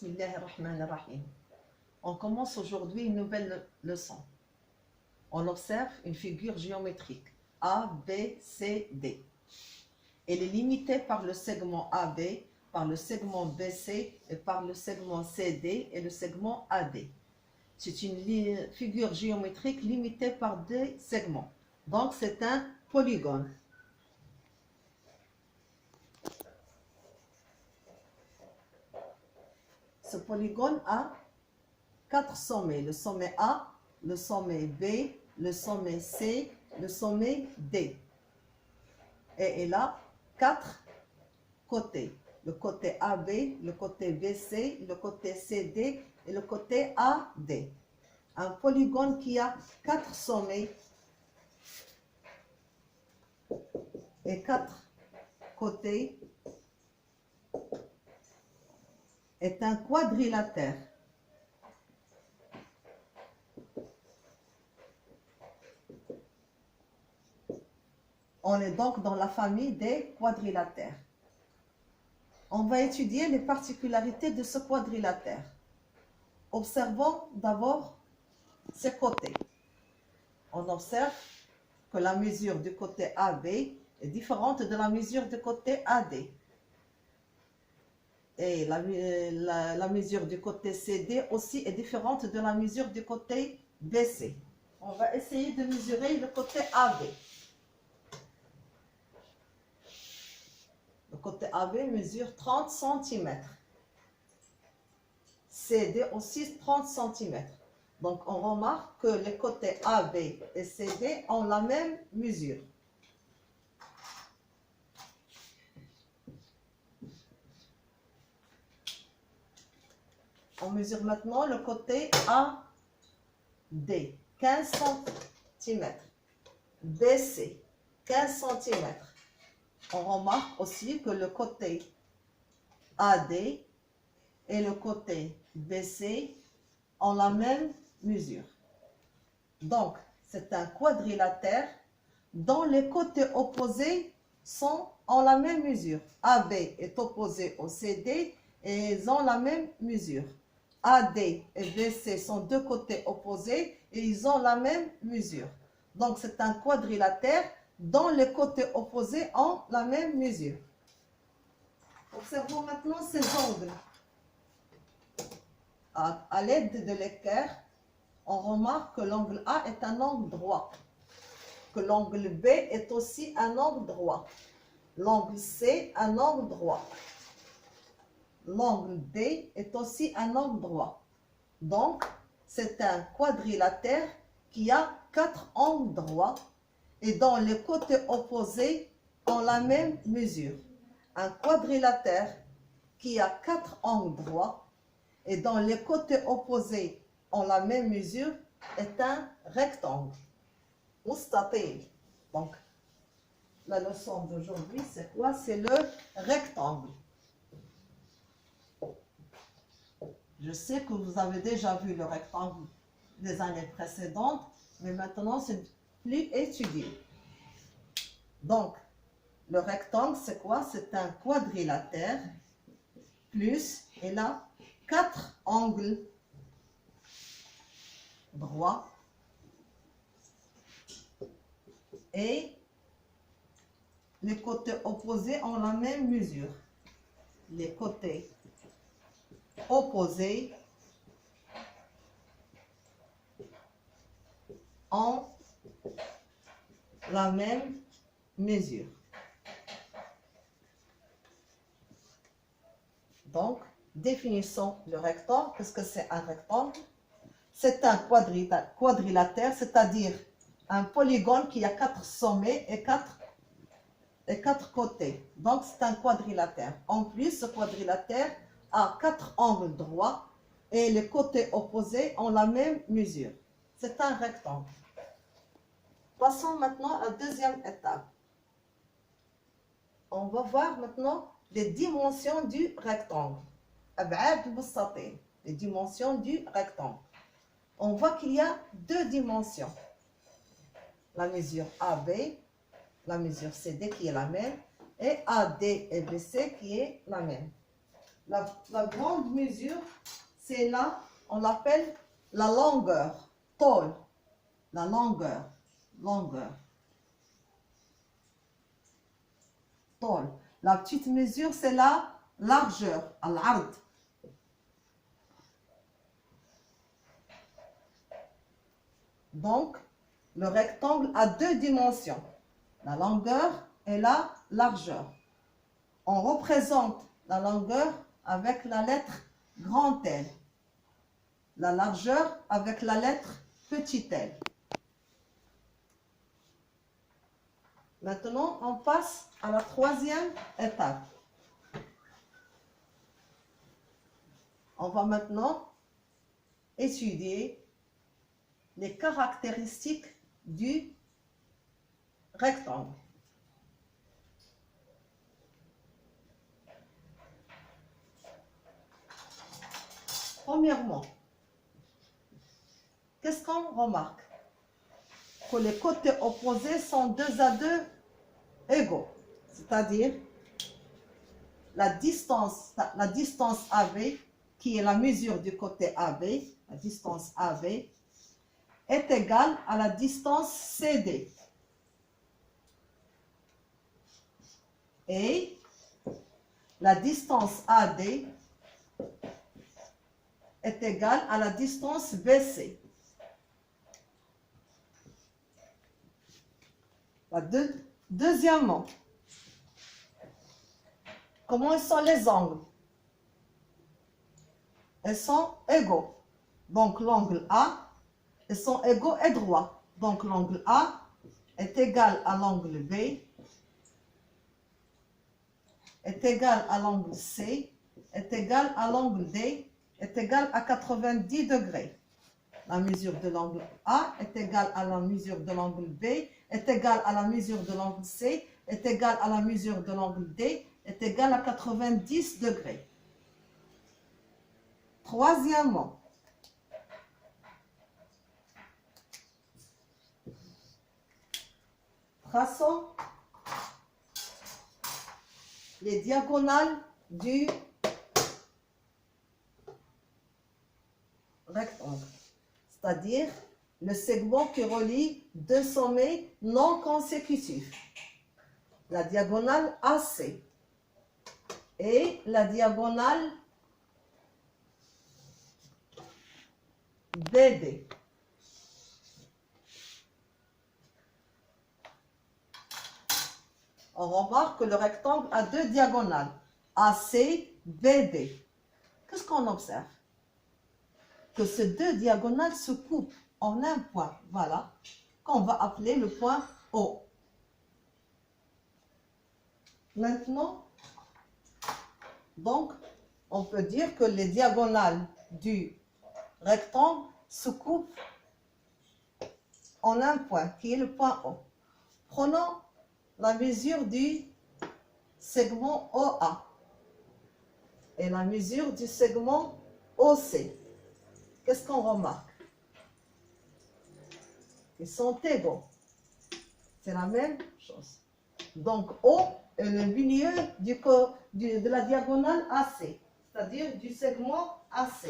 Bismillahirrahmanirrahim. On commence aujourd'hui une nouvelle leçon. On observe une figure géométrique A, B, C, D. Elle est limitée par le segment AB, par le segment BC et par le segment CD et le segment AD. C'est une figure géométrique limitée par des segments. Donc c'est un polygone. Ce polygone a 4 sommets. Le sommet A, le sommet B, le sommet C, le sommet D. Et il a 4 côtés. Le côté AB, le côté BC, le côté CD et le côté AD. Un polygone qui a 4 sommets et 4 côtés est un quadrilatère. On est donc dans la famille des quadrilatères. On va étudier les particularités de ce quadrilatère. Observons d'abord ses côtés. On observe que la mesure du côté AB est différente de la mesure du côté AD. Et la mesure du côté CD aussi est différente de la mesure du côté BC. On va essayer de mesurer le côté AB. Le côté AB mesure 30 cm. CD aussi 30 cm. Donc on remarque que les côtés AB et CD ont la même mesure. On mesure maintenant le côté AD, 15 cm. BC, 15 cm. On remarque aussi que le côté AD et le côté BC ont la même mesure. Donc, c'est un quadrilatère dont les côtés opposés ont la même mesure. AB est opposé au CD et ils ont la même mesure. AD et BC sont deux côtés opposés et ils ont la même mesure. Donc, c'est un quadrilatère dont les côtés opposés ont la même mesure. Observons maintenant ces angles. À l'aide de l'équerre, on remarque que l'angle A est un angle droit, que l'angle B est aussi un angle droit, l'angle C un angle droit, l'angle D est aussi un angle droit. Donc, c'est un quadrilatère qui a 4 angles droits et dont les côtés opposés ont la même mesure. Un quadrilatère qui a 4 angles droits et dont les côtés opposés ont la même mesure est un rectangle. Mustatil. Donc, la leçon d'aujourd'hui, c'est quoi? C'est le rectangle. Je sais que vous avez déjà vu le rectangle des années précédentes, mais maintenant, c'est plus étudié. Donc, le rectangle, c'est quoi? C'est un quadrilatère plus, il a 4 angles droits et les côtés opposés ont la même mesure. Les côtés opposés ont la même mesure. Donc, définissons le rectangle. Qu'est-ce que c'est un rectangle? C'est un quadrilatère, c'est-à-dire un polygone qui a 4 sommets et 4 côtés. Donc, c'est un quadrilatère. En plus, ce quadrilatère a 4 angles droits et les côtés opposés ont la même mesure. C'est un rectangle. Passons maintenant à la deuxième étape. On va voir maintenant les dimensions du rectangle. Les dimensions du rectangle. On voit qu'il y a 2 dimensions. La mesure AB, la mesure CD qui est la même, et AD et BC qui est la même. La grande mesure, c'est là, on l'appelle la longueur, tôle, la longueur, tôle. La petite mesure, c'est la largeur, al-ard. Donc, le rectangle a deux dimensions, la longueur et la largeur. On représente la longueur avec la lettre grand L, la largeur avec la lettre petit L. Maintenant, on passe à la troisième étape. On va maintenant étudier les caractéristiques du rectangle. Premièrement, qu'est-ce qu'on remarque? Que les côtés opposés sont 2 à 2 égaux. C'est-à-dire, la distance AB, qui est la mesure du côté AB, la distance AB, est égale à la distance CD. Et la distance AD est égale à la distance BC. Deuxièmement, comment sont les angles? Ils sont égaux. Donc l'angle A, ils sont égaux et droits. Donc l'angle A est égal à l'angle B, est égal à l'angle C, est égal à l'angle D, est égal à 90 degrés. La mesure de l'angle A est égale à la mesure de l'angle B, est égale à la mesure de l'angle C, est égale à la mesure de l'angle D, est égale à 90 degrés. Troisièmement, traçons les diagonales du rectangle, c'est-à-dire le segment qui relie deux sommets non consécutifs, la diagonale AC et la diagonale BD. On remarque que le rectangle a deux diagonales, AC, BD. Qu'est-ce qu'on observe? Que ces deux diagonales se coupent en un point, voilà, qu'on va appeler le point O. Maintenant, donc, on peut dire que les diagonales du rectangle se coupent en un point, qui est le point O. Prenons la mesure du segment OA et la mesure du segment OC. Qu'est-ce qu'on remarque? Ils sont égaux. C'est la même chose. Donc, O est le milieu de la diagonale AC, c'est-à-dire du segment AC.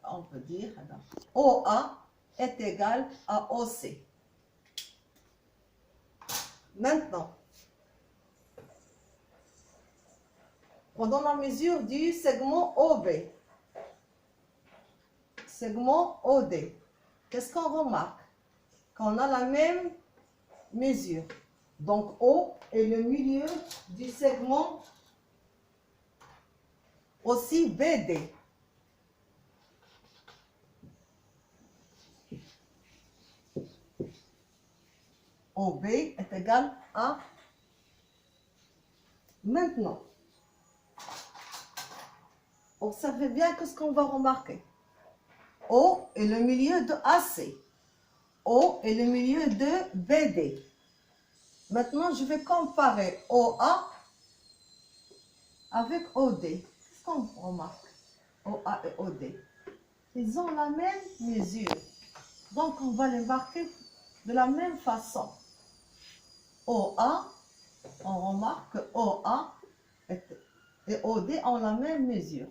On peut dire, OA est égal à OC. Maintenant, prenons la mesure du segment OB. Segment OD. Qu'est-ce qu'on remarque? Qu'on a la même mesure. Donc, O est le milieu du segment aussi BD. OB est égal à... Maintenant, observez bien ce qu'on va remarquer. O est le milieu de AC. O est le milieu de BD. Maintenant, je vais comparer OA avec OD. Qu'est-ce qu'on remarque? OA et OD. Ils ont la même mesure. Donc, on va les marquer de la même façon. OA, on remarque que OA est et OD ont la même mesure.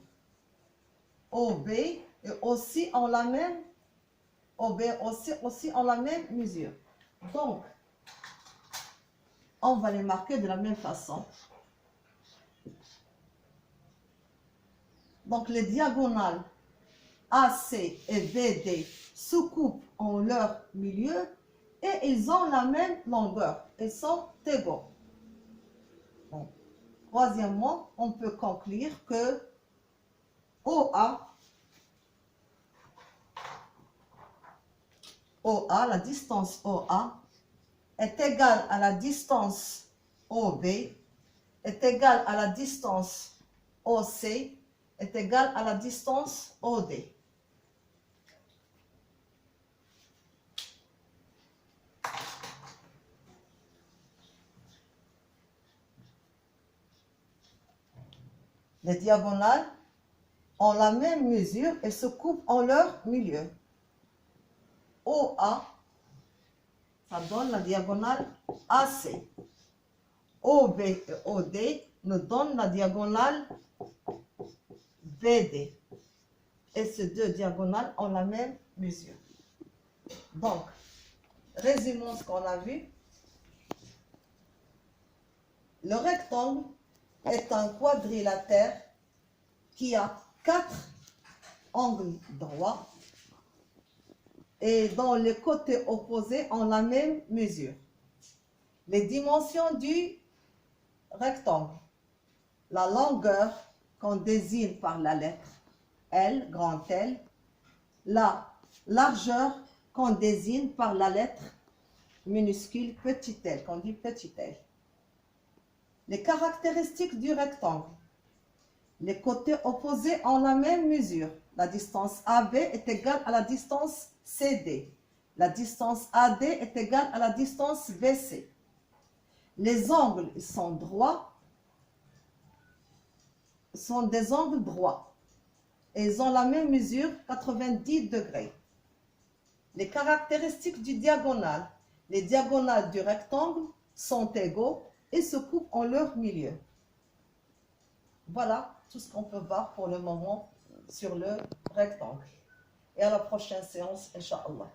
OB et aussi ont la même OB aussi ont la même mesure. Donc, on va les marquer de la même façon. Donc, les diagonales AC et VD se coupent en leur milieu et ils ont la même longueur. Ils sont égaux. Donc, troisièmement, on peut conclure que OA, la distance OA, est égale à la distance OB, est égale à la distance OC, est égale à la distance OD. Les diagonales ont la même mesure et se coupent en leur milieu. OA, ça donne la diagonale AC. OB et OD nous donnent la diagonale VD. Et ces deux diagonales ont la même mesure. Donc, résumons ce qu'on a vu. Le rectangle est un quadrilatère qui a 4 angles droits et dont les côtés opposés ont la même mesure. Les dimensions du rectangle. La longueur qu'on désigne par la lettre L, grand L. La largeur qu'on désigne par la lettre minuscule petit l, qu'on dit petit l. Les caractéristiques du rectangle. Les côtés opposés ont la même mesure. La distance AB est égale à la distance CD. La distance AD est égale à la distance BC. Les angles sont droits, sont des angles droits. Et ils ont la même mesure, 90 degrés. Les caractéristiques du diagonale. Les diagonales du rectangle sont égaux et se coupent en leur milieu. Voilà tout ce qu'on peut voir pour le moment sur le rectangle. Et à la prochaine séance, Inch'Allah.